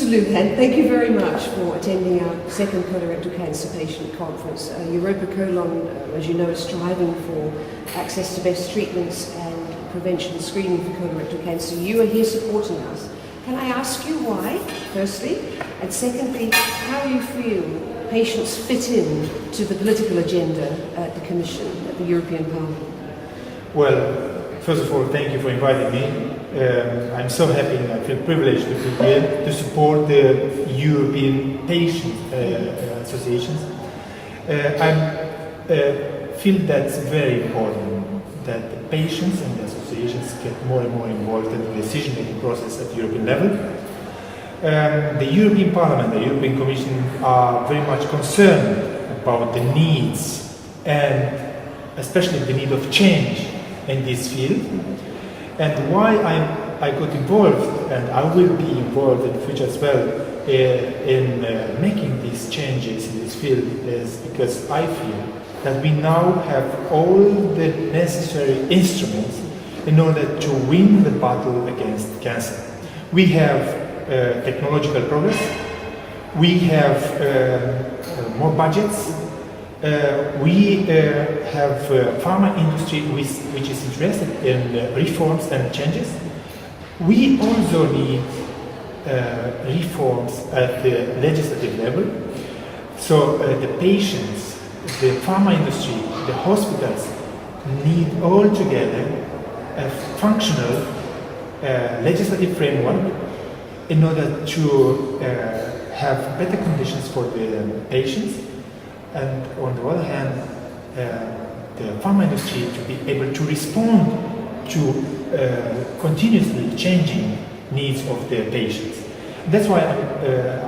Luhan, thank you very much for attending our second Colorectal Cancer Patient Conference. EuropaColon, as you know, is striving for access to best treatments and prevention and screening for colorectal cancer. You are here supporting us. Can I ask you why, firstly? And secondly, how you feel patients fit in to the political agenda at the Commission, at the European Parliament? Well, first of all, thank you for inviting me. I'm so happy and I feel privileged to be here to support the European Patient Associations. I feel that's very important that the patients and the associations get more and more involved in the decision-making process at the European level. The European Parliament, the European Commission are very much concerned about the needs and especially the need of change in this field. And why I got involved, and I will be involved in the future as well, in making these changes in this field is because I feel that we now have all the necessary instruments in order to win the battle against cancer. We have technological progress, we have more budgets, we have pharma industry which is interested in reforms and changes. We also need reforms at the legislative level. So the patients, the pharma industry, the hospitals need all together a functional legislative framework in order to have better conditions for the patients, and on the other hand, the pharma industry to be able to respond to continuously changing needs of the patients. That's why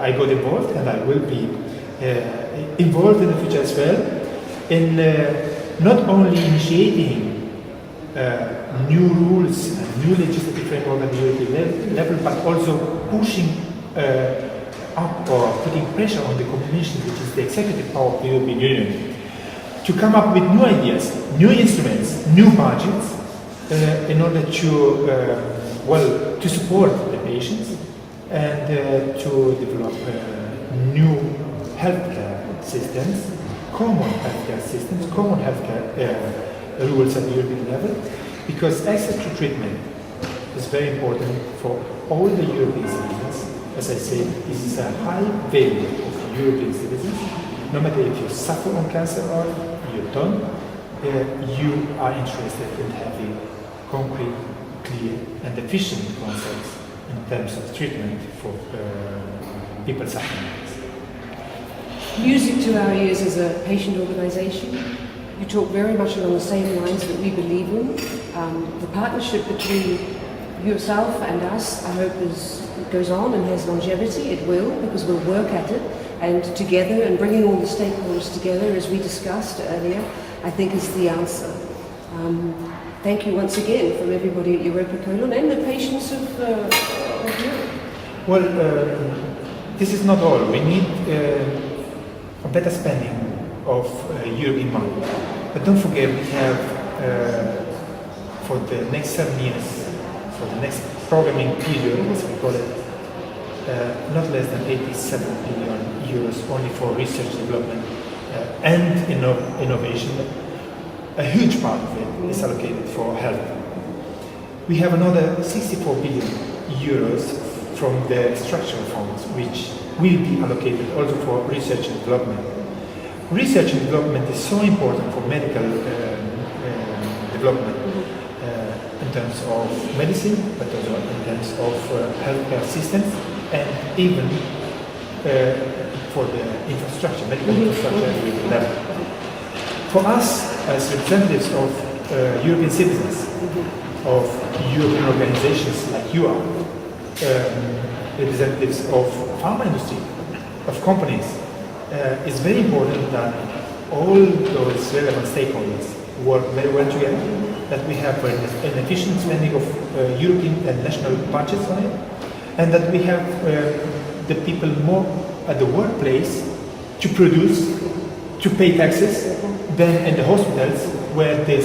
I got involved, and I will be involved in the future as well in not only initiating new rules and new legislative framework at the European level, but also pushing up or putting pressure on the Commission, which is the executive power of the European Union, to come up with new ideas, new instruments, new budgets, in order to, to support the patients and to develop new healthcare systems, common healthcare systems, common healthcare rules at the European level, because access to treatment is very important for all the European citizens. As I said, this is a high value of European citizens. No matter if you suffer on cancer or you don't, you are interested in having concrete, clear and efficient concepts in terms of treatment for people suffering. Music to our ears as a patient organisation. You talk very much along the same lines that we believe in. The partnership between yourself and us, I hope, goes on and has longevity. It will, because we'll work at it, and together, and bringing all the stakeholders together, as we discussed earlier, I think is the answer. Thank you once again from everybody at EuropaColon and the patients of Europe. Well, this is not all. We need a better spending of European money. But don't forget, we have for the next 7 years, for the next programming period, as we call it, not less than 87 billion euros only for research development and innovation. A huge part of it is allocated for health. We have another 64 billion euros from the structural funds, which will be allocated also for research and development. Research and development is so important for medical development in terms of medicine, but also in terms of healthcare systems, and even for the infrastructure, medical infrastructure at the level. For us, as representatives of European citizens, of European organizations like you are, representatives of pharma industry, of companies, it's very important that all those relevant stakeholders work very well together, that we have an efficient spending of European and national budgets on it, and that we have the people more at the workplace to produce, to pay taxes, than in the hospitals where the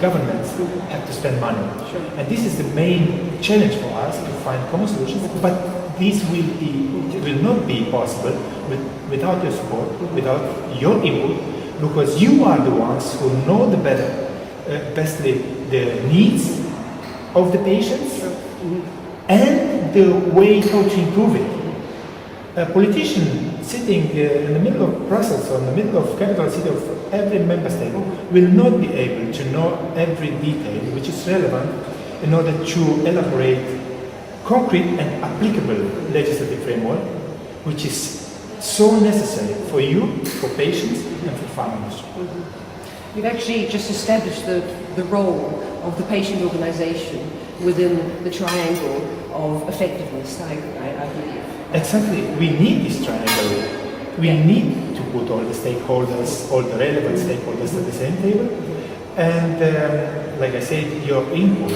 governments have to spend money. Sure. And this is the main challenge for us, to find common solutions, but this will not be possible without your support, without your input, because you are the ones who know the bestly the needs of the patients and the way how to improve it. A politician sitting in the middle of Brussels or in the middle of capital city of every member state will not be able to know every detail which is relevant in order to elaborate concrete and applicable legislative framework, which is so necessary for you, for patients, and for pharma industry. You've actually just established the role of the patient organisation within the triangle of effectiveness, I believe. Exactly. We need this triangle. We need to put all the stakeholders, all the relevant stakeholders at the same table. And like I said, your input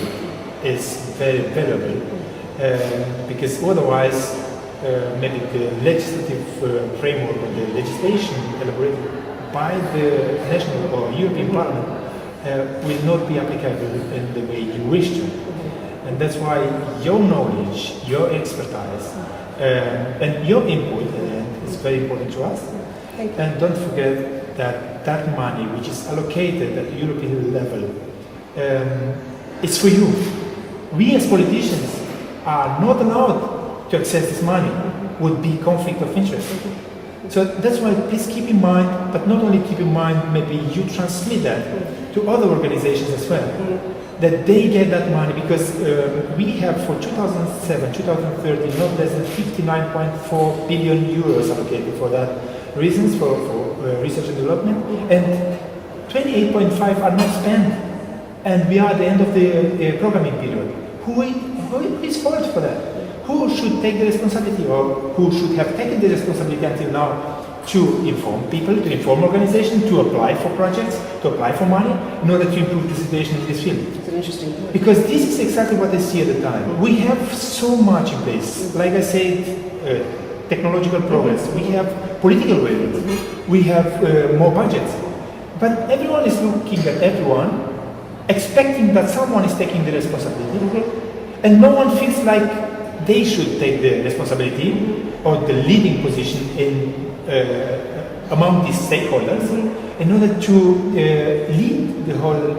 is very valuable because otherwise maybe the legislative framework or the legislation elaborated by the national or European Parliament will not be applicable in the way you wish to. And that's why your knowledge, your expertise, and your input is very important to us. And don't forget that that money which is allocated at the European level is for you. We as politicians are not allowed to access this money. Would be conflict of interest. So that's why please keep in mind, but not only keep in mind, maybe you transmit that to other organizations as well, that they get that money, because we have for 2007-2013 not less than 59.4 billion euros allocated for that reasons, for research and development, and 28.5 are not spent, and we are at the end of the programming period. Who is fault for that? Who should take the responsibility, or who should have taken the responsibility until now to inform people, to inform organizations, to apply for projects, to apply for money in order to improve the situation in this field? It's an interesting point. Because this is exactly what I see at the time. We have so much in place. Like I said, technological progress. We have political will. We have more budgets. But everyone is looking at everyone, expecting that someone is taking the responsibility, and no one feels like they should take the responsibility or the leading position in among these stakeholders in order to lead the whole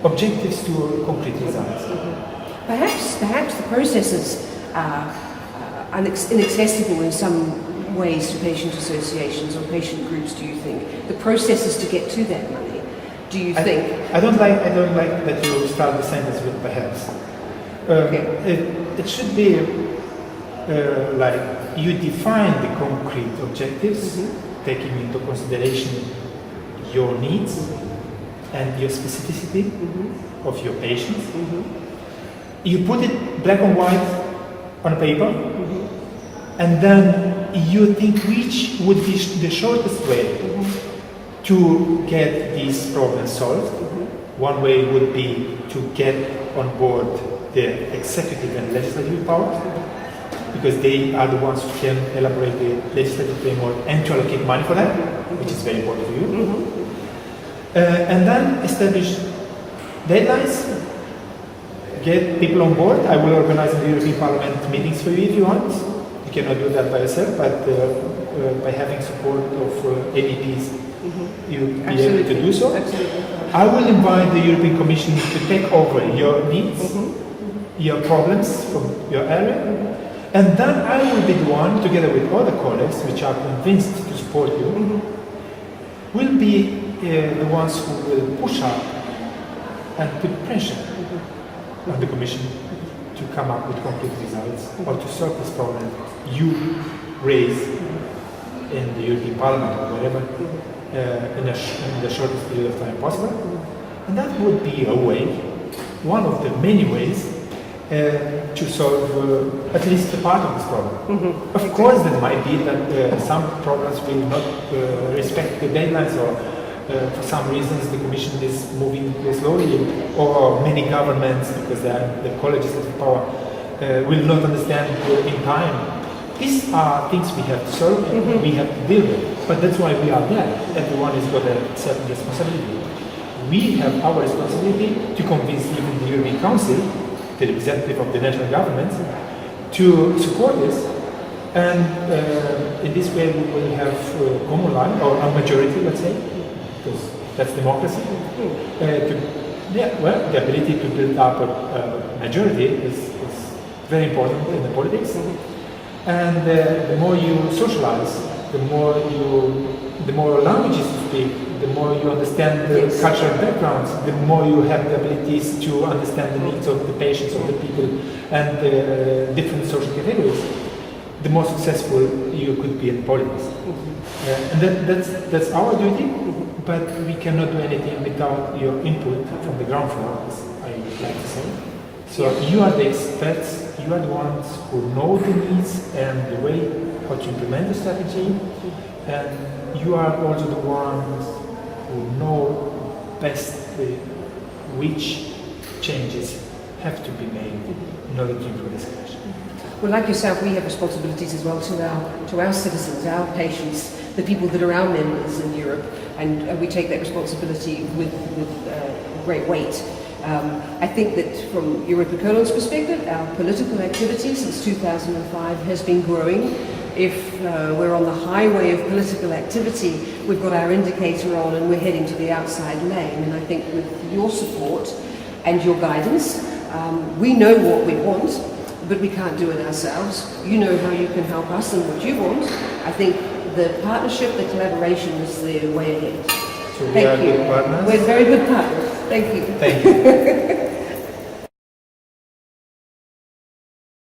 objectives to concrete results. Perhaps the processes are inaccessible in some ways to patient associations or patient groups, do you think? The processes to get to that money, do you think? I don't like that you start the sentence with perhaps. It should be like you define the concrete objectives, taking into consideration your needs and your specificity of your patients. You put it black and white on a paper, and then you think which would be the shortest way to get these problems solved. One way would be to get on board the executive and legislative powers, because they are the ones who can elaborate the legislative framework and to allocate money for that, which is very important to you. And then establish deadlines, get people on board. I will organize in the European Parliament meetings for you if you want. You cannot do that by yourself, but by having support of MEPs, you'll be able to do so. I will invite the European Commission to take over your needs, your problems from your area, and then I will be the one, together with other colleagues which are convinced to support you, will be the ones who will push up and put pressure on the Commission to come up with concrete results or to solve this problem you raise in the European Parliament or wherever in the shortest period of time possible. And that would be a way, one of the many ways to solve at least a part of this problem. Of course, there might be that some problems will not respect the deadlines, or for some reasons the Commission is moving slowly, or many governments, because they are the co-legislative power, will not understand in time. These are things we have to solve, we have to deal with. But that's why we are there. Everyone has got a certain responsibility. We have our responsibility to convince even the European Council, the representative of the national governments, to support this. And in this way we will have common line, or a majority, let's say, because that's democracy. The ability to build up a majority is very important in the politics. And the more you socialize, the more languages you speak, the more you understand the cultural backgrounds, the more you have the abilities to understand the needs of the patients, of the people, and the different social categories, the more successful you could be in politics. And that's our duty, but we cannot do anything without your input from the ground floor, as I like to say. So you are the experts, you are the ones who know the needs and the way how to implement the strategy, and you are also the ones who know best which changes have to be made in order to improve the situation. Well, like yourself, we have responsibilities as well to our citizens, our patients, the people that are our members in Europe, and we take that responsibility with great weight. I think that from EuropaColon's perspective, our political activity since 2005 has been growing. If we're on the highway of political activity, we've got our indicator on and we're heading to the outside lane. And I think with your support and your guidance, we know what we want, but we can't do it ourselves. You know how you can help us and what you want. I think the partnership, the collaboration is the way ahead. So we are good partners. We're very good partners. Thank you. Thank you.